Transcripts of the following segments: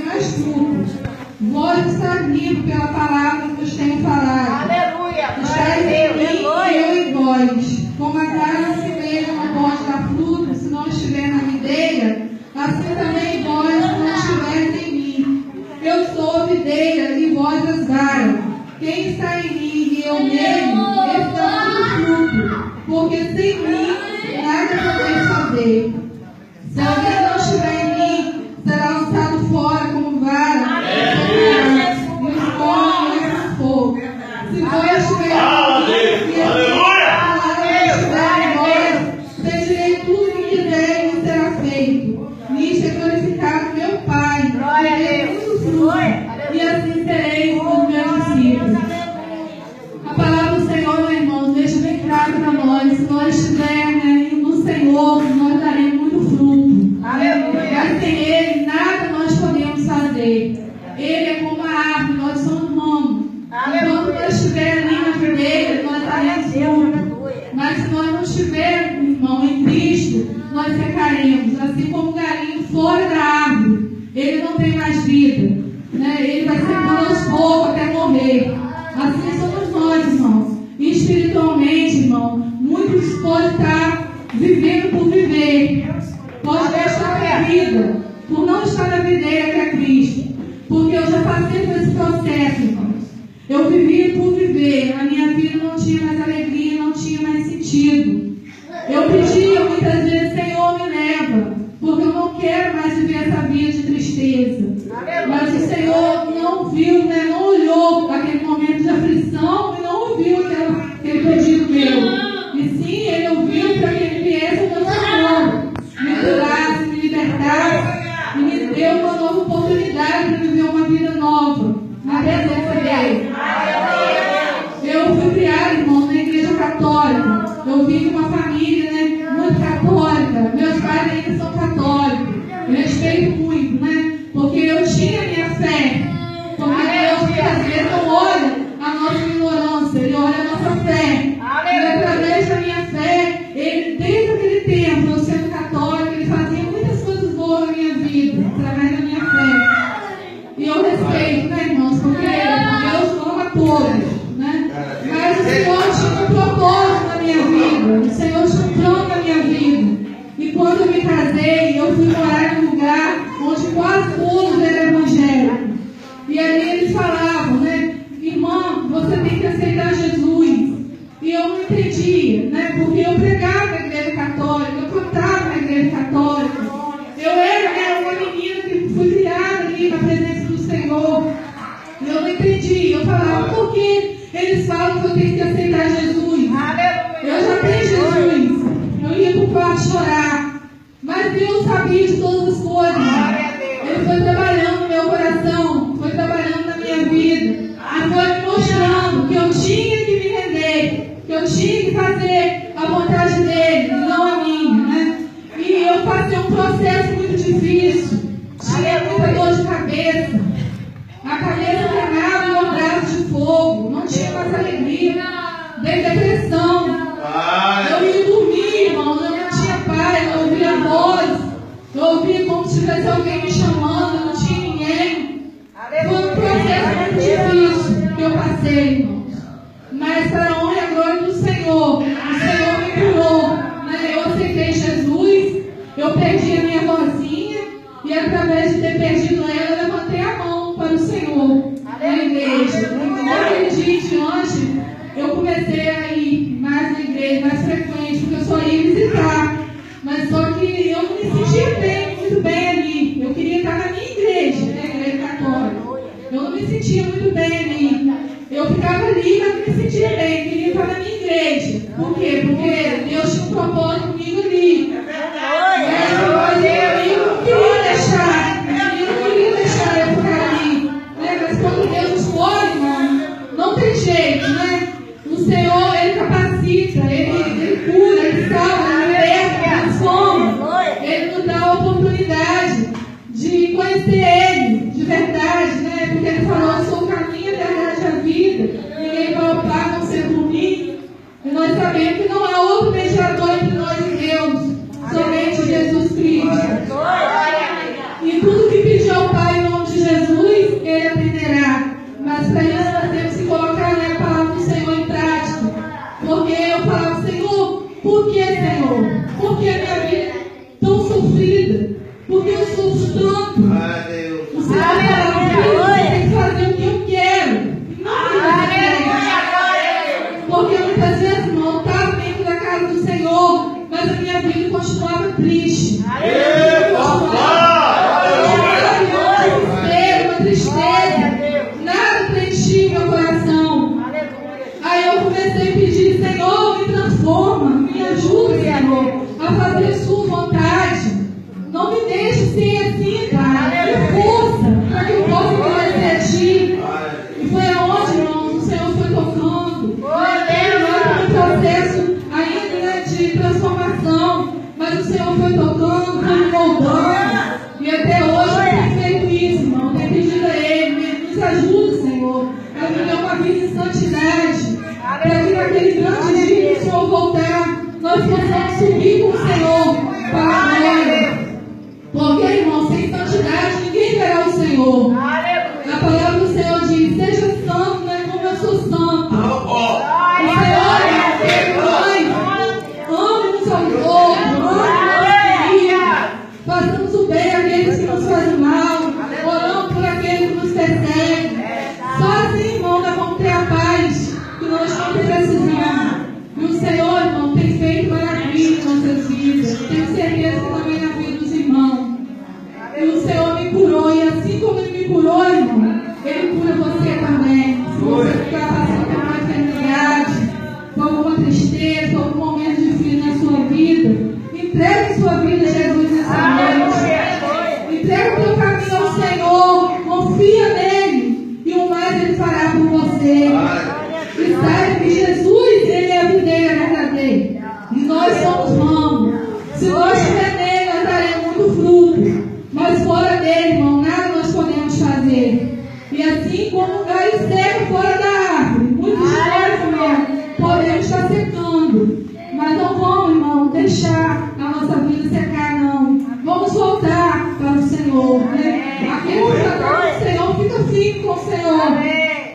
mais frutos. Vós estáis vivos pela palavra que vos tenho falado. Aleluia! Estáis em mim e eu em vós. Como a grama semeia não pode dar fruto se não estiver na videira, assim também vós se não estiveres em mim. Eu sou a videira e vós as varas. Quem está em mim e eu nele, esse dá muito fruto, porque sem mim nada podeis fazer. Se alguém não estiver em mim, será lançado fora como vara, e os corre nesse fogo. Se vós estiverem em mim, e a palavra estiver em vós, pedirei tudo que quiserem e será feito. Nisto é glorificado meu Pai, que tem muito fruto, e assim sereis os meus discípulos. A palavra do Senhor, meus irmãos, deixa bem claro para nós. Se nós estivermos no Senhor, nós daremos muito fruto. Mas sem Ele, nada nós podemos fazer. Ele é como a árvore, nós somos ramos. Enquanto nós estivermos ali na videira, nós daremos fruto. Mas se nós não estivermos, irmão, em Cristo, nós secaremos. Assim como o galinho fora da árvore, ele não tem mais vida, né? Ele vai secando aos poucos até morrer. Assim somos nós, irmãos. E espiritualmente, irmão, muitos podem estar vivendo por viver. Pode estar na vida, por não estar na videira que é Cristo. Porque eu já passei por esse processo, irmãos. Eu vivi por viver. A minha vida não tinha mais alegria, não tinha mais sentido. Eu pedia muitas vezes, Senhor, me leva, porque eu não quero mais viver essa vida de tristeza. Mas o Senhor não viu, né, não olhou aquele momento de aflição e não ouviu aquele pedido meu. E sim, Ele ouviu para que Ele viesse ao meu socorro, me curasse, me libertasse e me deu uma nova oportunidade de viver uma vida nova na presença dEle. Eu fui criada, irmão, na igreja católica. Eu vim de uma família, né, muito católica. Meus pais ainda são católicos. Eu respeito muito, né? Porque eu tinha minha fé. Porque Deus, muitas vezes, não olha a nossa ignorância, Ele olha a nossa fé. E através da minha fé, Ele, desde aquele tempo, eu sendo católica, Ele fazia muitas coisas boas na minha vida, através da minha fé. E eu respeito, né, irmãos? Porque Deus ama todos. Né? Mas o Senhor tinha um propósito na minha vida. O Senhor tinha um plano na minha vida. E quando eu me casei, eu fui morar em um lugar onde quase todos eram evangélicos. E ali eles falavam, né? Irmã, você tem que aceitar Jesus. E eu não entendia, né? Porque eu pregava na igreja católica, eu cantava na igreja católica. Eu era uma menina que fui criada ali na presença do Senhor. E eu não entendi. Eu falava, por que eles falam que eu tenho que aceitar Jesus? Eu já tenho Jesus. Eu ia para o quarto chorar. Mas Deus sabia de todas as coisas. Ele foi trabalhando no meu coração, foi trabalhando na minha vida. E foi me mostrando que eu tinha que me render, que eu tinha que fazer a vontade dele, não a minha, né? E eu passei um processo muito difícil. Tinha muita dor de cabeça. A cabeça queimava e um braço de fogo. Não tinha mais alegria. Dei depressão. Eu ia dormir, irmão. Eu não tinha paz. Eu ouvia voz. Eu ouvia como se tivesse alguém me chamando. Não tinha ninguém. Foi um processo muito difícil que eu passei, irmãos. Mas para a honra e a glória do Senhor, o Senhor me curou. Né? Eu aceitei Jesus. Eu perdi a minha vozinha. E através de ter perdido ela, eu levantei a mão para o Senhor na igreja. E daquele dia em diante, eu comecei a ir mais na igreja, mais frequente, porque eu só ia visitar. Mas só que eu não me sentia bem, muito bem ali. Eu queria estar na minha igreja, né, igreja católica. Eu não me sentia muito bem ali. Eu ficava ali, mas não me sentia bem. Eu queria estar na minha igreja. Por quê? Porque Deus tinha um propósito comigo ali. Eu não queria deixar. Eu não queria deixar eu ficar ali. Né? Mas quando Deus escolhe, irmão, não tem jeito, né? O Senhor, Ele capacita, Ele cura, Ele salva, Ele liberta, Ele transforma. Ele nos dá a oportunidade de conhecer Ele de verdade, né? Porque Ele falou, eu sou o caminho, a verdade e a vida. Ninguém vai ao Pai a não ser por mim. E nós sabemos que não há outro mediador entre nós e Deus, somente Jesus Cristo. E tudo que pedir ao Pai em nome de naquele grande dia que o Senhor voltar, nós possamos subir com o Senhor para a glória. Porque, irmão, sem santidade ninguém verá o Senhor. A palavra do Senhor diz: seja santo, né, como eu sou santo. O Senhor é nós. Ame uns aos outros, façamos o bem àqueles que nos fazem mal, oramos por aqueles que nos perseguem. Só assim, irmão, nós vamos ter a paz que nós estamos precisando. E o Senhor, irmão, tem feito maravilha em nossas vidas. Tenho certeza que também na vida dos irmãos. E o Senhor me curou, e assim como Ele me curou, irmão, Ele cura você também. Se você ficar passando por uma enfermidade, por alguma tristeza, por algum momento difícil na sua vida, entregue sua vida a Jesus nessa noite. Entregue o teu caminho ao Senhor, confia nele, e o mais Ele fará por você. E saiba que Jesus, Ele é a videira verdadeira, e nós somos ramos. Se nós estiver nele, nós daremos muito fruto. Mas fora dele, irmão, nada nós podemos fazer. E assim como um galho seco fora da árvore, muitos de nós, irmão, podemos estar secando. Mas não vamos, irmão, deixar a nossa vida secar, não. Vamos voltar para o Senhor, né? Aqueles que estão com o Senhor, fica firme com o Senhor.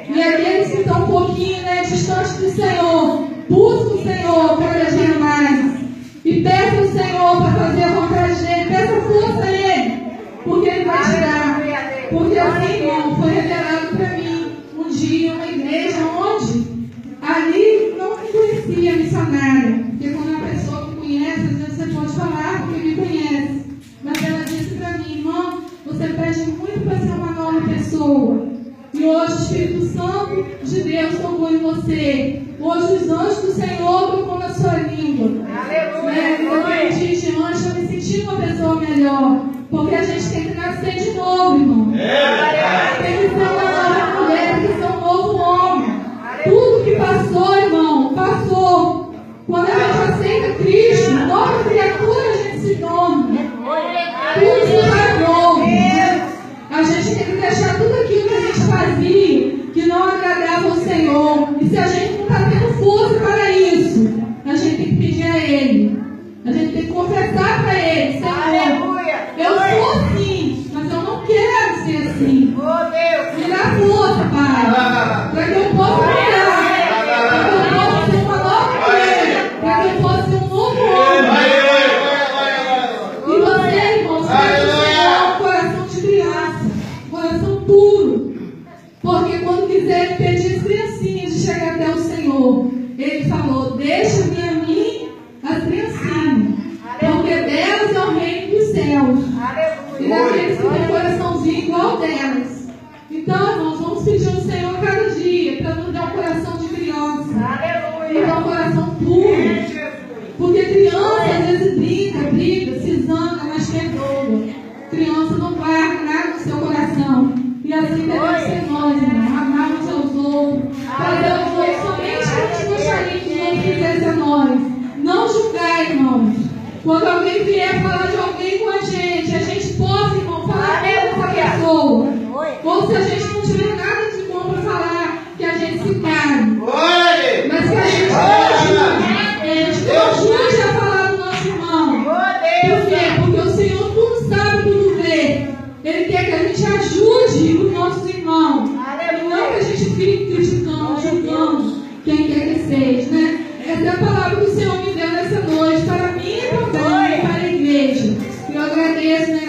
E aqueles que estão um pouquinho, né, distantes do Senhor, busca o Senhor cada dia mais. E peça ao Senhor para fazer a vontade dele, peça força a Ele, porque Ele vai te dar. Porque assim, irmão, foi revelado para mim um dia uma igreja onde ali não me conhecia missionária. Porque quando uma pessoa me conhece, às vezes você pode falar porque me conhece. Mas ela disse para mim: irmão, você pede muito para ser uma nova pessoa. E hoje o Espírito Santo de Deus tocou em você. Hoje os anjos do Senhor tocou na sua língua. Aleluia! Diante eu me senti uma pessoa melhor. Porque a gente tem que nascer de novo, irmão. Tem que ser uma nova mulher, tem que ser um novo homem. Tudo que passou, irmão, passou. Quando a gente aceita Cristo, nova criatura a gente se torna. Tudo se pagou. A gente tem que deixar tudo aquilo que a gente fazia, que não agradava ao Senhor. E se a gente não está tendo força para isso, a gente tem que pedir a Ele. A gente tem que confessar para Ele: Senhor, eu sou assim, mas eu não quero ser assim. Me dá força, Pai, para que eu possa mudar, para que eu possa ser uma nova mulher, para que eu possa ser um novo homem. E você, irmão, seja um coração de criança, um coração puro. Porque quando quiser pedir as criancinhas de chegar até o Senhor, Ele falou: deixa-me a mim as criancinhas, porque delas é o reino dos céus. E daqueles que têm coraçãozinho igual delas. Então, irmãos, vamos pedir ao Senhor cada dia para nos dar um coração de criança. Nos dar um coração puro. Porque criança às vezes briga, se zanga, mas perdoa. Criança não guarda nada no seu coração. E assim devemos ser nós, irmãos. Amar uns aos outros. Fazer aos outros somente o que a gente gostaria que os outros fizessem a nós. Não julgar, irmãos. Quando alguém vier falar de alguém com a gente possa, irmão, falar bem dessa pessoa. Ou se a gente não tiver nada de bom para falar, que a gente se cale. Mas que a gente ajude a falar do nosso irmão. Por quê? Porque o Senhor tudo sabe, tudo vê. Ele quer que a gente ajude os nossos irmãos. E não que a gente fique criticando, julgando quem quer que seja, né? Essa é a palavra que o Senhor me deu nessa noite, para mim e também para a igreja. Eu agradeço, né?